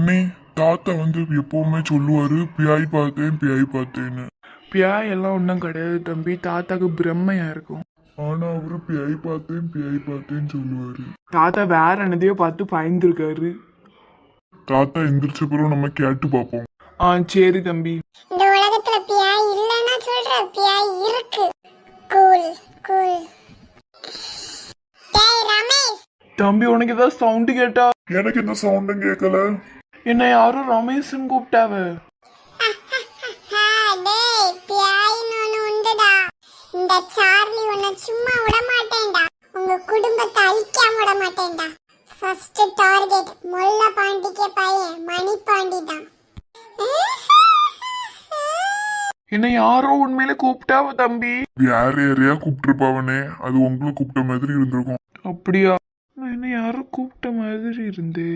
அண்ணே, தாத்தா எப்பவுமே சொல்லுவாரு பியாய் பார்த்தேன்னு. பியாய் எல்லாம் ஒன்றும் கிடையாது தம்பி, தாத்தாக்கு பிரம்மையா இருக்கும். ஆனா அவரு பியாய் பார்த்தேன்னு சொல்லுவாரு. தாத்தா வேற என்னதையோ பார்த்து பயந்துருக்காரு. தாத்தா எந்திரிச்ச பிறகு நம்ம கேட்டு பார்ப்போம். சரி தம்பி. இந்த உலகத்துல பியாய் இல்லைன்னா சொல்ற, பியாய் இருக்கு. Cool cool. டேய் ரமேஷ், தம்பி உனக்கு ஏதாவது சவுண்டு கேட்டா? எனக்கு இந்த சவுண்டும் கேட்கல. என்ன யாரும் ரமேஷ்னு கூப்பிட்டாவ. டேய் பியாய்னு ஒண்ணு உண்டுடா. இந்த சார்லி உன்னை சும்மா விட மாட்டேன்டா. உங்க குடும்பத்தை அழிக்காம விட மாட்டேன்டா. ஃபர்ஸ்ட் டார்கெட் முல்ல பாண்டிக்கு பையன் மணி பாண்டி தான். என்ன யாரோ உண்மையில கூப்பிட்டாவ தம்பி. வேற யாரையா கூப்பிட்டுருப்பாவனே, அது உங்களை கூப்பிட்ட மாதிரி இருந்திருக்கும். அப்படியா? என்ன யாரோ கூப்பிட்ட மாதிரி இருந்தே.